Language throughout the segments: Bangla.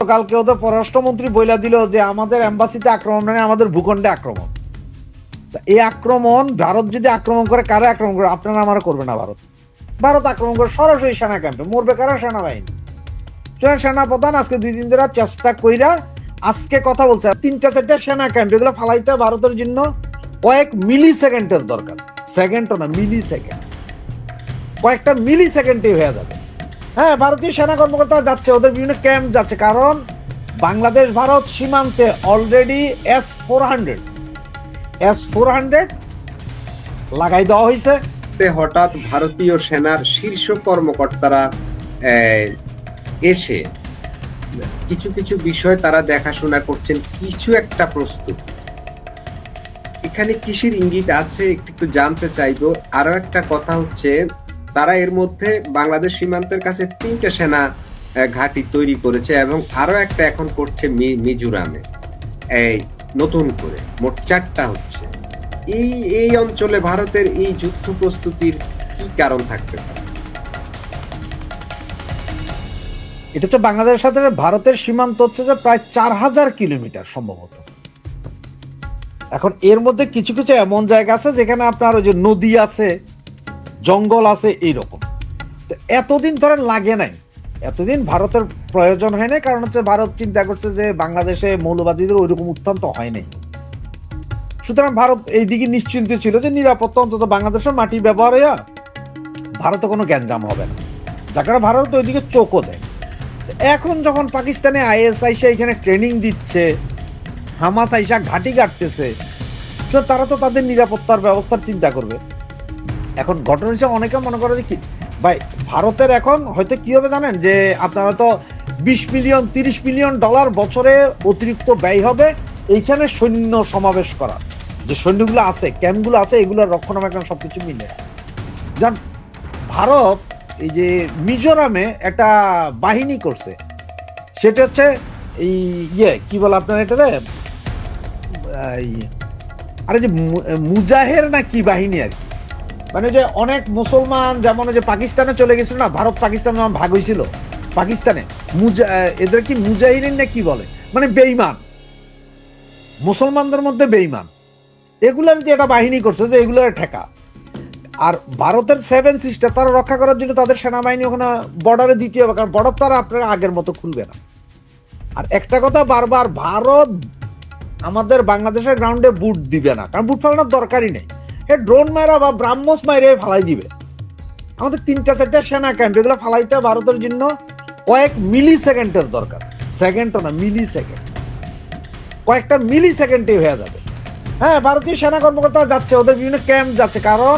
কালকে ওদের পররাষ্ট্রমন্ত্রী বইলা দিল যে আমাদের এম্বাসিতে আক্রমণ মানে আমাদের ভূখণ্ডে আক্রমণ। এই আক্রমণ ভারত যদি আক্রমণ করে, কারা আক্রমণ করে? আপনারা আমার করবে না। ভারত ভারত আক্রমণ করে সরাসরি সেনা ক্যাম্পে, মরবে কারা? সেনাবাহিনী। সেনা প্রধান আজকে 2 দিন ধরে চেষ্টা কইরা আজকে কথা বলছে 3-4টা সেনা ক্যাম্প এগুলো ফালাইতে ভারতের জন্য কয়েক মিলি সেকেন্ডের দরকার। সেকেন্ডও না, মিলি সেকেন্ড, কয়েকটা মিলি সেকেন্ডে হয়ে যাবে। হ্যাঁ, ভারতীয় সেনা কর্মকর্তা যাচ্ছে, ওদের বিভিন্ন ক্যাম্প যাচ্ছে, কারণ বাংলাদেশ ভারত সীমান্তে অলরেডি S-400 লাগাই দেওয়া হয়েছে। হঠাৎ ভারতীয় সেনার শীর্ষ কর্মকর্তারা এসে কিছু কিছু বিষয় তারা দেখাশোনা করছেন, কিছু একটা প্রস্তুত। এখানে কিসের ইঙ্গিত আছে একটু জানতে চাইবো। আরো একটা কথা হচ্ছে, তারা এর মধ্যে বাংলাদেশ সীমান্তের কাছে 3টে সেনা ঘাঁটি তৈরি করেছে এবং আরো একটা এখন করছে মিজোরামে, এই নতুন করে মোট 4টা হচ্ছে। এই অঞ্চলে ভারতের এই যুদ্ধ প্রস্তুতির কি কারণ থাকতে পারে? এটা হচ্ছে বাংলাদেশের সাথে ভারতের সীমান্ত হচ্ছে যে প্রায় 4000 কিলোমিটার সম্ভবত। এখন এর মধ্যে কিছু কিছু এমন জায়গা আছে যেখানে আপনার ওই যে নদী আছে, জঙ্গল আছে, এইরকম। তো এতদিন ধরেন লাগে নাই, এতদিন ভারতের প্রয়োজন হয় নাই, কারণ হচ্ছে ভারত চিন্তা করছে যে বাংলাদেশে মৌলবাদীদের ওইরকম উত্থান তো হয় নাই। সুতরাং ভারত এই দিকে নিশ্চিন্ত ছিল যে নিরাপত্তা অন্তত বাংলাদেশের মাটি ব্যবহারে ভারতে কোনো গ্যাঞ্জাম হবে না, যার কারণে ভারত ওইদিকে চোখও দেয়। এখন যখন পাকিস্তানে IS আইসা এখানে ট্রেনিং দিচ্ছে, হামাস আইসা ঘাঁটি কাটতেছে, তারা তো তাদের নিরাপত্তার ব্যবস্থার চিন্তা করবে। এখন ঘটনা হিসেবে অনেকে মনে করে যে কি ভাই, ভারতের এখন হয়তো কি হবে জানেন, যে আপনারা তো 20 মিলিয়ন 30 মিলিয়ন ডলার বছরে অতিরিক্ত ব্যয় হবে এইখানে সৈন্য সমাবেশ করা, যে সৈন্যগুলো আছে, ক্যাম্পগুলো আছে, এগুলোর রক্ষণাবেক্ষণ সবকিছু মিলে। যান, ভারত এই যে মিজোরামে একটা বাহিনী করছে, সেটা হচ্ছে এই কি বলে আপনার এটারে, আরে যে মুজাহের না কি বাহিনী আর কি, মানে যে অনেক মুসলমান যেমন যে পাকিস্তানে চলে গেছিল না, ভারত পাকিস্তান যখন ভাগ হয়েছিল, পাকিস্তানে এদের কি মুজাহিরিন না কি বলে, মানে বেঈমান, মুসলমানদের মধ্যে বেঈমান, এগুলার যে একটা বাহিনী করছে যে এগুলোর ঠেকা। আর ভারতের 7 সিস্টার তারা রক্ষা করার জন্য তাদের সেনাবাহিনী ওখানে বর্ডারে দিতে হবে, কারণ বর্ডার তারা আপনারা আগের মতো খুলবে না। আর একটা কথা বারবার, ভারত আমাদের বাংলাদেশের গ্রাউন্ডে বুট দিবে না, কারণ বুট ফেলানোর দরকারই নেই। ড্রোন মারা বা ব্রাহ্মস মাইরে ফালাই দিবে। আমাদের 3-4টা সেনা ক্যাম্প এগুলো ফালাইতে ভারতের জন্য কয়েক মিলি সেকেন্ডের দরকার। সেকেন্ডও না, মিলি সেকেন্ড, কয়েকটা মিলি সেকেন্ডে হয়ে যাবে। হ্যাঁ, ভারতীয় সেনা কর্মকর্তা যাচ্ছে, ওদের বিভিন্ন ক্যাম্প যাচ্ছে, কারণ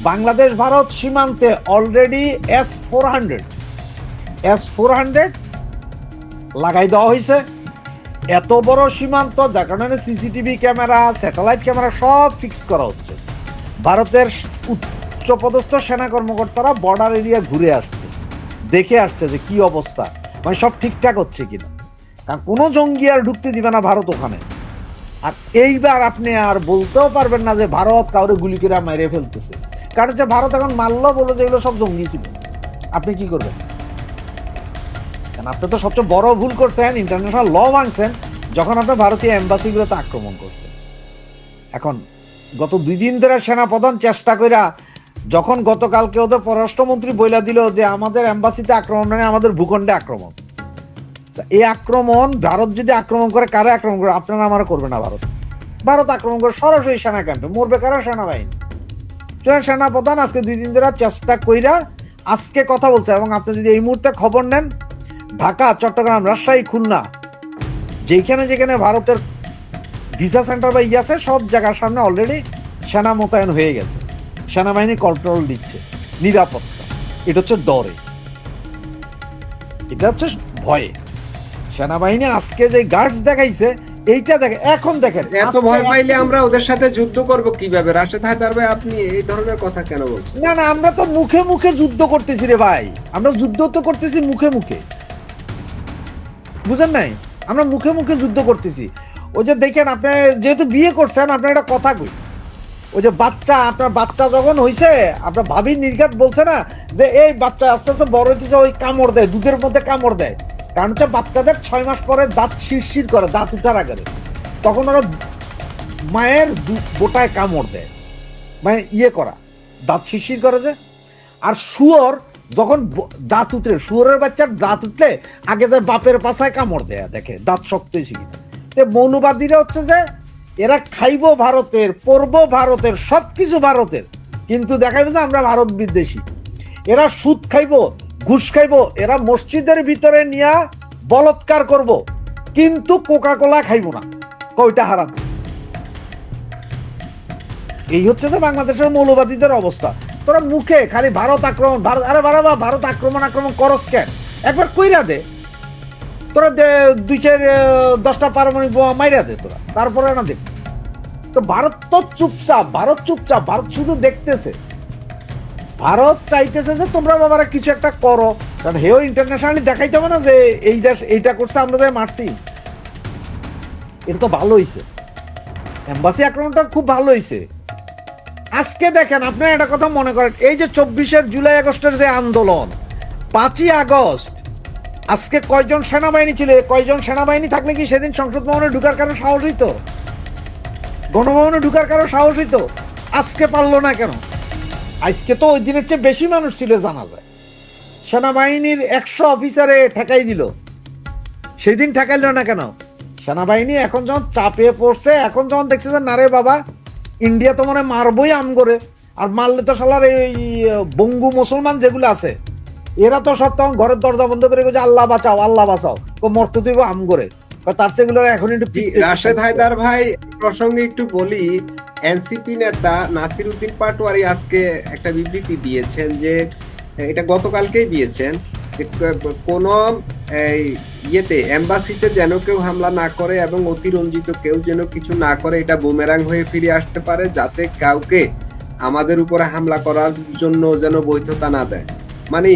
বাংলাদেশ ভারত সীমান্তে অলরেডি S-400 লাগাই দেওয়া হয়েছে। এত বড় সীমান্ত, যার কারণে CCTV ক্যামেরা, স্যাটেলাইট ক্যামেরা সব ফিক্স করা হচ্ছে। ভারতের উচ্চপদস্থ সেনা কর্মকর্তারা বর্ডার এরিয়া ঘুরে আসছে, দেখে আসছে যে কি অবস্থা, মানে সব ঠিকঠাক হচ্ছে কিনা, কারণ কোনো জঙ্গি আর ঢুকতে দিবে না ভারত ওখানে। আর এইবার আপনি আর বলতেও পারবেন না যে ভারত কাউরে গুলি করে মেরে ফেলতেছে, কারণ যে ভারত এখন মারলো বললো যে এগুলো সব জঙ্গি ছিল। আপনি কি করবেন? কারণ আপনি তো সবচেয়ে বড় ভুল করছেন, ইন্টারন্যাশনাল ল ভাঙছেন যখন আপনি ভারতীয় এম্বাসিগুলোতে আক্রমণ করছেন। এখন গত 2 দিন ধরে সেনা প্রধান চেষ্টা কইরা, যখন গতকালকে ওদের পররাষ্ট্রমন্ত্রী বইলা দিল যে আমাদের এম্বাসিতে আক্রমণ মানে আমাদের ভূখণ্ডে আক্রমণ। এই আক্রমণ ভারত যদি আক্রমণ করে, কারা আক্রমণ করে? আপনারা আমার করবে না। ভারত আক্রমণ করে সরাসরি সেনা ক্যাম্পে, মরবে কারা? সেনাবাহিনী। সেনা প্রধান আজকে 2 দিন ধরে চেষ্টা কইরা আজকে কথা বলছে। এবং আপনি যদি এই মুহূর্তে খবর নেন, ঢাকা, চট্টগ্রাম, রাজশাহী, খুলনা, যেখানে যেখানে ভারতের ভিসা সেন্টার বা আছে, সব জায়গার সামনে অলরেডি সেনা মোতায়েন হয়ে গেছে। সেনাবাহিনী কন্ট্রোল দিচ্ছে, নিরাপত্তা। এটা হচ্ছে ডরে, এটা হচ্ছে ভয়ে। সেনাবাহিনী আজকে যে গার্ডস দেখাইছে, এইটা দেখে এখন দেখেন, এত ভয় পাইলে আমরা ওদের সাথে যুদ্ধ করব কিভাবে? রাশেদ হায়দার ভাই, আপনি এই ধরনের কথা কেন বলছেন? না না, আমরা তো মুখে মুখে যুদ্ধ করতেছি রে ভাই, আমরা যুদ্ধ তো করতেছি মুখে মুখে, বুঝেন নাই? আমরা মুখে মুখে যুদ্ধ করতেছি। ওই যে দেখেন, আপনি যেহেতু বিয়ে করছেন, আপনার একটা কথা কই, ওই যে বাচ্চা, আপনার বাচ্চা যখন হইছে, আপনার ভাবি নির্ঘাত বলছে না যে এই বাচ্চা আস্তে আস্তে বড় হইতেছে, ওই কামড় দেয়, দুধের মধ্যে কামড় দেয়, কারণ হচ্ছে বাচ্চাদের 6 মাস পরে দাঁত শিরশির করে, দাঁত উঠার আগে তখন ওরা মায়ের বোটায় কামড় দেয়, মানে ইয়ে করা, দাঁত শিরশির করে যে। আর শুয়োর যখন দাঁত উঠে, শুয়োরের বাচ্চার দাঁত উঠলে আগে যে বাপের পাছায় কামড় দেয়া, দেখে দাঁত শক্ত হয়েছে কিনা। মৌলবাদীরা হচ্ছে যে এরা খাইবো ভারতের, পরবো ভারতের, সবকিছু ভারতের, কিন্তু দেখাইবে যে আমরা ভারত বিদ্বেষী। এরা সুদ খাইবো, ঘুষ খাইবো, এরা মসজিদের ভিতরে নিয়ে বলৎকার করব, কিন্তু কোকা কোলা খাইবো না, কয়টা হারাম। এই হচ্ছে যে বাংলাদেশের মৌলবাদীদের অবস্থা। তোরা মুখে খালি ভারত আক্রমণ, ভারত, আরে বাবা ভারত আক্রমণ করস কেন, একবার কইরা দে, তোরা 2-4-10টা পারমাণবিক বোমা মাইরা দে তোরা, তারপরে না দেখ। তো ভারত তো চুপচাপ, ভারত চুপচাপ, ভারত শুধু দেখতেছে। ভারত চাইতেছে যে তোমরা বাবারা কিছু একটা করো, কারণ হেও ইন্টারন্যাশনালি দেখাইতে হবে না যে এই দেশ এইটা করছে, আমরা যাই মারছি। এটা তো ভালো হয়েছে, এম্বাসি আক্রমণটা খুব ভালো হয়েছে। আজকে দেখেন, আপনি একটা কথা মনে করেন, এই যে 24 জুলাই আগস্টের যে আন্দোলন, 5ই আগস্ট, আজকে কয়জন সেনাবাহিনী ছিল? কয়জন সেনাবাহিনী থাকলে কি সেদিন সংসদ ভবনে ঢুকার কারো সাহস হইতো? গণভবনে ঢুকার কারো সাহস হইতো? আজকে পারলো না কেন? আজকে তো ওই দিনের চেয়ে বেশি মানুষ ছিল, জানা যায়। সেনাবাহিনীর 100 অফিসারে ঠেকাই দিল, সেদিন ঠেকাইল না কেন? সেনাবাহিনী এখন যখন চাপে পড়ছে, এখন যখন দেখছে যে না রে বাবা, ইন্ডিয়া তো মানে মারবই আম করে, আর মারলে তো শালার এই বঙ্গু মুসলমান যেগুলো আছে, এরা তো সব তখন ঘরের দরজা বন্ধ করে যে আল্লাহ বাঁচাও, আল্লাহ বাঁচাও, তো মরতে তুই আম করে। তার চেয়ে এগুলো এখন একটু। রাশেদ হায়দার ভাই প্রসঙ্গে একটু বলি, এনসিপি নেতা নাসির উদ্দিন পাটোয়ারি আজকে একটা বিবৃতি দিয়েছেন, যে এটা গতকালকেই দিয়েছেন, কোন ইয়েতে এম্বাসিতে যেন কেউ হামলা না করে এবং অতিরঞ্জিত কেউ যেন কিছু না করে, এটা বুমেরাং হয়ে ফিরে আসতে পারে, যাতে কাউকে আমাদের উপরে হামলা করার জন্য যেন বৈধতা না দেয়। মানে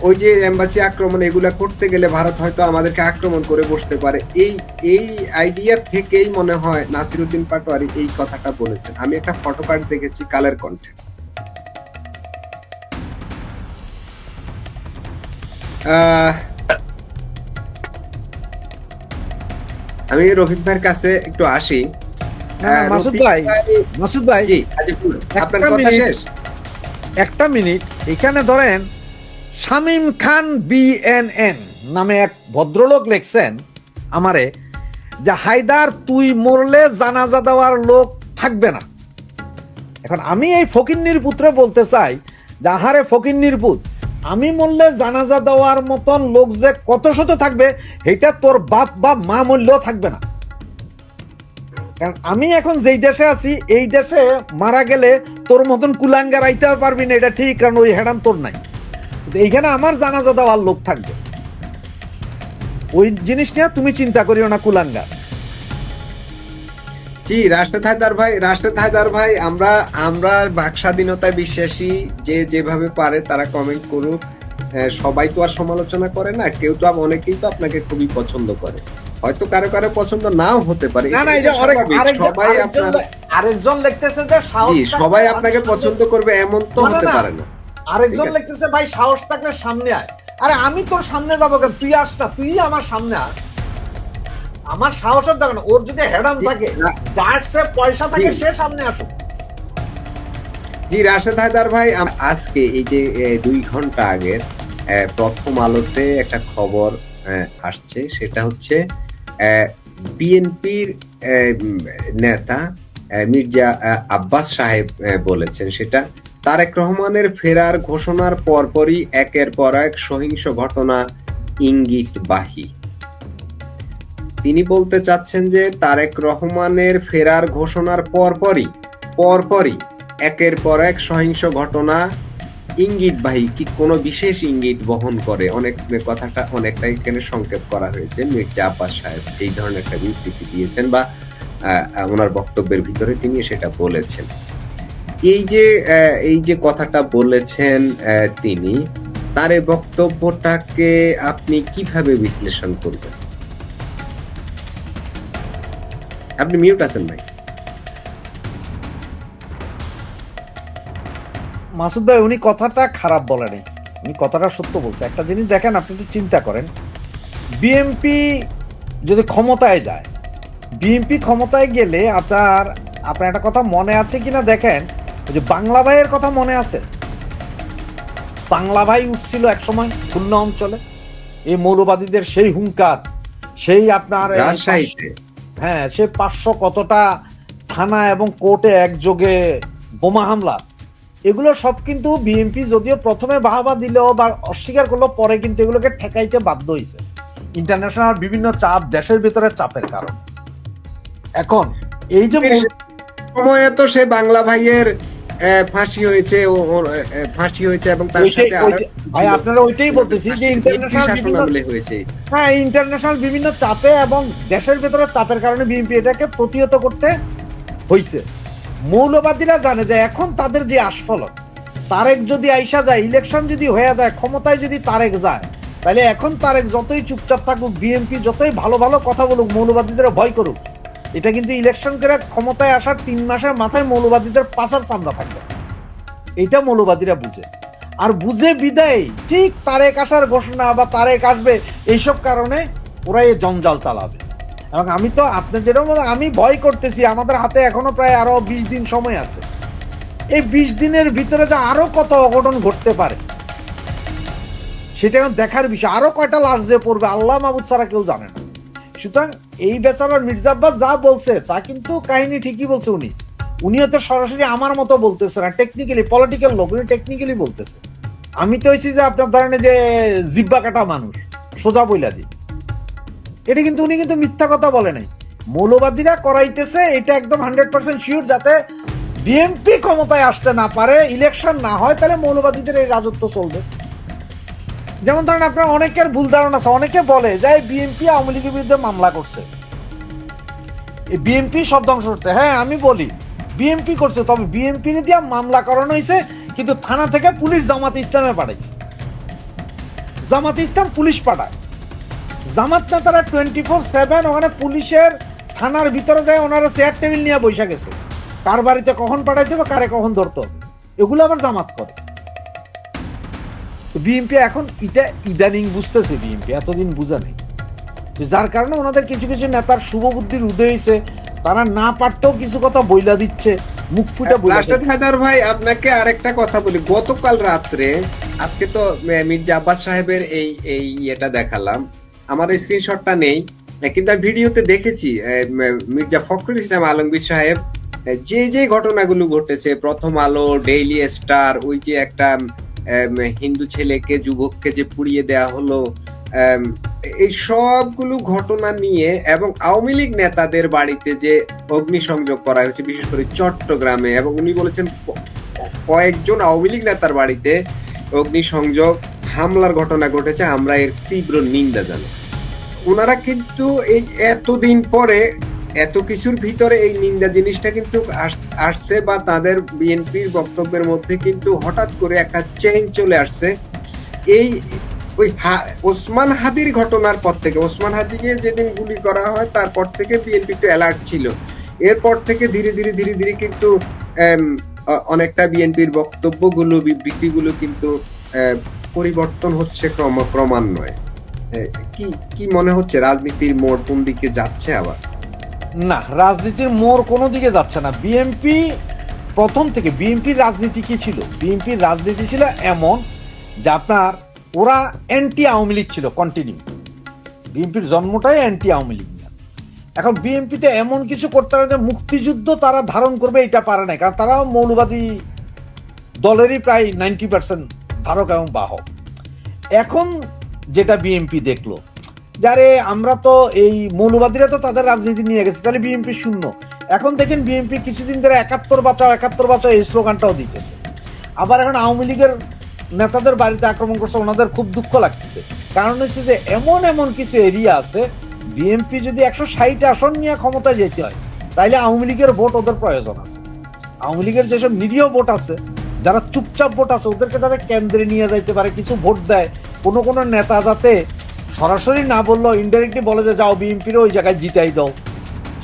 ওই যে এম্বাসি আক্রমণ এগুলা করতে গেলে ভারত হয়তো আমাদেরকে আক্রমণ করে বসতে পারে, এই আইডিয়া থেকেই মনে হয় নাসির উদ্দিন পাটোয়ারি এই কথাটা বলেছেন। আমি একটা ফটোকার্ড দেখেছি কালের কণ্ঠে। আমি রফিক ভাইয়ের কাছে একটু আসি। মাসুদ ভাই জি, আপনার কথা শেষ। একটা মিনিট, এখানে ধরেন শামীম খান BNN নামে এক ভদ্রলোক লিখছেন আমারে, যে হায়দার তুই মরলে জানাজা দেওয়ার লোক থাকবে না। এখন আমি এই ফকিন্নির পুত্রে বলতে চাই, যে আহারে ফকিন্নির পুত, আমি মরলে জানাজা দেওয়ার মতন লোক যে কত শত থাকবে, এটা তোর বাপ বা মা মরলেও থাকবে না। কারণ আমি এখন যেই দেশে আছি, এই দেশে মারা গেলে তোর মতন কুলাঙ্গার আইতে পারবি না, এটা ঠিক, কারণ ওই হেডাম তোর নাই। এইখানে আমার জানাজা দেওয়ার লোক থাকবে, ওই জিনিস নিয়ে তুমি চিন্তা করিও না, কুলাঙ্গার। জি, রাশেদ হায়দার ভাই, আমরা বাক স্বাধীনতায় বিশ্বাসী, যে যেভাবে পারে তারা কমেন্ট করুক। সবাই তো আর সমালোচনা করে না, কেউ তো, অনেকেই তো আপনাকে খুবই পছন্দ করে, হয়তো কারো কারো পছন্দ নাও হতে পারে। আরেকজন লিখতেছে যে সবাই আপনাকে পছন্দ করবে এমন তো হতে পারে না। আরেকজন লিখতেছে ভাই সাহস থাকলে সামনে আয়। আরে আমি তোর সামনে যাবো কেন? তুই আসটা, তুই আমার সামনে আয়, আমার সাহসের দরকার না। ওর যদি হেডাম থাকে, গার্ডসে পয়সা থাকে, সে সামনে আসুক। জি, রাশেদ হায়দার ভাই, আজকে এই যে 2 ঘন্টা আগের প্রথম আলোতে একটা খবর আসছে, সেটা হচ্ছে বিএনপির নেতা মির্জা আব্বাস সাহেব বলেছেন, সেটা তারেক রহমানের ফেরার ঘোষণার পরপরই একের পর এক সহিংস ঘটনা ইঙ্গিতবাহী। তিনি বলতে চাচ্ছেন যে তারেক রহমানের ফেরার ঘোষণার পরপরই একের পর এক সহিংস ঘটনা ইঙ্গিতবাহী, কি কোনো বিশেষ ইঙ্গিত বহন করে, কথাটা অনেকটা এখানে সংক্ষেপ করা হয়েছে। মির্জা আব্বাস সাহেব এই ধরনের একটা বিবৃতি দিয়েছেন, বা ওনার বক্তব্যের ভিতরে তিনি সেটা বলেছেন। এই যে কথাটা বলেছেন তিনি, তার এই বক্তব্যটাকে আপনি কিভাবে বিশ্লেষণ করবেন? আপনি মিউট আছেন ভাই। মাসুদ ভাই, উনি কথাটা খারাপ বলেনি, উনি কথাটা সত্য বলছে। একটা জিনিস দেখেন, আপনি একটু চিন্তা করেন, বিএনপি যদি ক্ষমতায় যায়, বিএনপি ক্ষমতায় গেলে আপনার আপনার একটা কথা মনে আছে কিনা দেখেন, ওই যে বাংলা ভাইয়ের কথা মনে আছে? বাংলা ভাই উঠছিল একসময় খুলনা অঞ্চলে, এই মৌলবাদীদের সেই হুঙ্কার, সেই আপনার রাজশাহীতে। হ্যাঁ, সে 500 কতটা থানা এবং কোর্টে একযোগে বোমা হামলা, এগুলো সব কিন্তু বিএনপি যদিও প্রথমে বাহাবা দিলেও বা অস্বীকার করলো, পরে কিন্তু এগুলোকে ঠেকাইতে বাধ্য হয়েছে ইন্টারন্যাশনাল বিভিন্ন চাপ, দেশের ভিতরে চাপের কারণ। এখন এই যে সময়ে তো সে বাংলা ভাইয়ের ফাঁসি হয়েছে, ফাঁসি হয়েছে এবং তার সাথে ভাই আপনারা ওইটাই বলতেছি যে ইন্টারন্যাশনাল বিভিন্ন হয়েছে। হ্যাঁ, ইন্টারন্যাশনাল বিভিন্ন চাপে এবং দেশের ভেতরে চাপের কারণে বিএনপি এটাকে প্রতিহত করতে হয়েছে। মৌলবাদীরা জানে যে এখন তাদের যে আস্ফলন, তারেক যদি আইসা যায়, ইলেকশন যদি হয়ে যায়, ক্ষমতায় যদি তারেক যায়, তাহলে এখন তারেক যতই চুপচাপ থাকুক, বিএনপি যতই ভালো ভালো কথা বলুক, মৌলবাদীদের ভয় করুক, এটা কিন্তু ইলেকশন করে ক্ষমতায় আসার 3 মাসের মাথায় মৌলবাদীদের পাশার সামনা থাকবে। এটা মৌলবাদীরা বুঝে, আর বুঝে বিদায় ঠিক তারেক আসার ঘোষণা বা তারেক আসবে এইসব কারণে ওরা এই জঞ্জাল চালাবে। এবং আমি তো আপনি যেরকম, আমি ভয় করতেছি, আমাদের হাতে এখনো প্রায় আরো 20 দিন সময় আছে। এই 20 দিনের ভিতরে যে আরো কত অঘটন ঘটতে পারে সেটা এখন দেখার বিষয়। আরো কয়টা লাশ যে পড়বে আল্লাহ মাহবুদ ছাড়া কেউ জানে না। সুতরাং এই বেচারা মির্জা আব্বাস যা বলছে তা কিন্তু কাহিনী ঠিকই বলছে। উনিও তো সরাসরি আমার মতো বলতেছে না, টেকনিক্যালি পলিটিক্যাল লোক, উনি টেকনিক্যালি বলতেছে। আমি তো হয়েছি যে আপনার ধরেন যে জিব্বা কাটা মানুষ, সোজা বইলা দিই, এটা কিন্তু উনি কিন্তু মিথ্যা কথা বলে নাই। মৌলবাদীরা করাইতেছে এটা একদম 100% শিওর, যাতে বিএনপি ক্ষমতায় আসতে না পারে, ইলেকশন না হয়, তাহলে মৌলবাদীদের এই রাজত্ব চলবে। যেমন ধরেন আপনার অনেকের ভুল ধারণা আছে, অনেকে বলে যে বিএনপি আওয়ামী লীগের বিরুদ্ধে মামলা করছে, বিএনপি সব ধ্বংস করছে। হ্যাঁ, আমি বলি বিএনপি করছে, তবে বিএনপি দিয়ে মামলা করানো হয়েছে, কিন্তু থানা থেকে পুলিশ জামাতে ইসলামে পাঠাইছে। জামাতে ইসলাম পুলিশ পাঠায়, জামাত না তারা 24/7 ওখানে পুলিশের থানার ভিতরে যায়, ওনারা চেয়ার টেবিল নিয়ে বসে গেছে, কার বাড়িতে কখন পাঠাইতে হবে, কারে কখন ধরতে হবে, এগুলো আবার জামাত করে। বিএনপি এখন এটা ইদানিং বুঝতেছে, বিএনপি এতদিন বুঝা নেই, যার কারণে ওনাদের কিছু কিছু নেতার শুভ বুদ্ধির উদয় হয়েছে, তারা না পারতেও কিছু কথা বইলা দিচ্ছে, মুখ ফুটে বইলা দিচ্ছে। হায়দার ভাই, আপনাকে আরেকটা কথা বলি, গতকাল রাত্রে, আজকে তো মির্জা আব্বাস সাহেবের এই এটা দেখালাম, আমার স্ক্রিনশটটা নেই, কিন্তু আমি ভিডিওতে দেখেছি মির্জা ফখরুল ইসলাম আলমগীর সাহেব যে ঘটনাগুলো ঘটেছে, প্রথম আলো, ডেইলি স্টার, ওই যে একটা হিন্দু ছেলেকে, যুবককে যে পুড়িয়ে দেয়া হলো, এই সবগুলো ঘটনা নিয়ে, এবং আওয়ামী লীগ নেতাদের বাড়িতে যে অগ্নিসংযোগ করা হয়েছে, বিশেষ করে চট্টগ্রামে, এবং উনি বলেছেন কয়েকজন আওয়ামী লীগ নেতার বাড়িতে অগ্নিসংযোগ হামলার ঘটনা ঘটেছে, আমরা এর তীব্র নিন্দা জানাই। ওনারা কিন্তু এই এতদিন পরে, এত কিছুর ভিতরে এই নিন্দা জিনিসটা কিন্তু আসছে, বা তাদের বিএনপির বক্তব্যের মধ্যে কিন্তু হঠাৎ করে একটা চেঞ্জ চলে আসছে। এই ওই ওসমান হাদির ঘটনার পর থেকে, ওসমান হাদিকে যেদিন গুলি করা হয় তারপর থেকে বিএনপি একটু অ্যালার্ট ছিল। এরপর থেকে ধীরে ধীরে কিন্তু অনেকটা বিএনপির বক্তব্যগুলো, বিবৃতিগুলো কিন্তু পরিবর্তন হচ্ছে ক্রমান্বয়ে। কি মনে হচ্ছে, রাজনীতির মোড় কোন দিকে যাচ্ছে? আবার না, রাজনীতির মোড় কোনো দিকে যাচ্ছে না। বিএনপি প্রথম থেকে, বিএনপির রাজনীতি কি ছিল? বিএনপির রাজনীতি ছিল এমন যে আপনার ওরা অ্যান্টি আওয়ামী লীগ ছিল কন্টিনিউ। বিএনপির জন্মটাই অ্যান্টি আওয়ামী লীগ। এখন বিএনপিতে এমন কিছু করতে পারে যে মুক্তিযুদ্ধ তারা ধারণ করবে, এটা পারে না, কারণ তারাও মৌলবাদী দলেরই প্রায় 90% ধারক এবং বাহক। এখন যেটা বিএনপি দেখলো, যারে আমরা তো এই মৌলবাদীরা তো তাদের রাজনীতি নিয়ে গেছে, তাহলে বিএনপি শূন্য। এখন দেখেন বিএনপি কিছুদিন ধরে 71 বাঁচাও এই স্লোগানটাও দিতেছে। আবার এখন আওয়ামী লীগের নেতাদের বাড়িতে আক্রমণ করছে, ওনাদের খুব দুঃখ লাগতেছে। কারণ হচ্ছে যে এমন কিছু এরিয়া আছে, বিএনপি যদি 160 আসন নিয়ে ক্ষমতায় যেতে হয়, তাইলে আওয়ামী লীগের ভোট ওদের প্রয়োজন আছে। আওয়ামী লীগের যেসব নিরীহ ভোট আছে, যারা চুপচাপ ভোট আছে, ওদেরকে যাতে কেন্দ্রে নিয়ে যাইতে পারে, কিছু ভোট দেয়। কোনো নেতা যাতে সরাসরি না বললেও ইনডাইরেক্টলি বলে যে যাও বিএনপির ওই জায়গায় জিতাই দাও,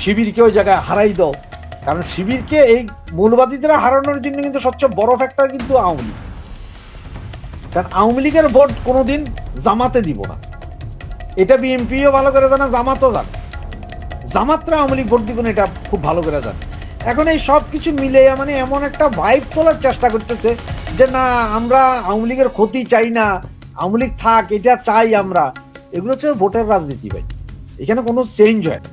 শিবিরকে ওই জায়গায় হারাই দাও। কারণ শিবিরকে এই মৌলবাদীদের হারানোর জন্য কিন্তু সবচেয়ে বড় ফ্যাক্টর কিন্তু আওয়ামী লীগ। কারণ আওয়ামী লীগের ভোট কোনোদিন জামাতে দিব না, এটা বিএনপিও ভালো করে জানে, জামাতও জানে, জামাতরা আওয়ামী লীগ ভোট দিবেন এটা খুব ভালো করে জানে। এখন এই সব কিছু মিলে মানে এমন একটা ভাইব তোলার চেষ্টা করতেছে যে না আমরা আওয়ামী লীগের ক্ষতি চাই না, আওয়ামী লীগ থাক এটা চাই আমরা। এগুলো হচ্ছে ভোটের রাজনীতি ভাই, এখানে কোনো চেঞ্জ হয় না।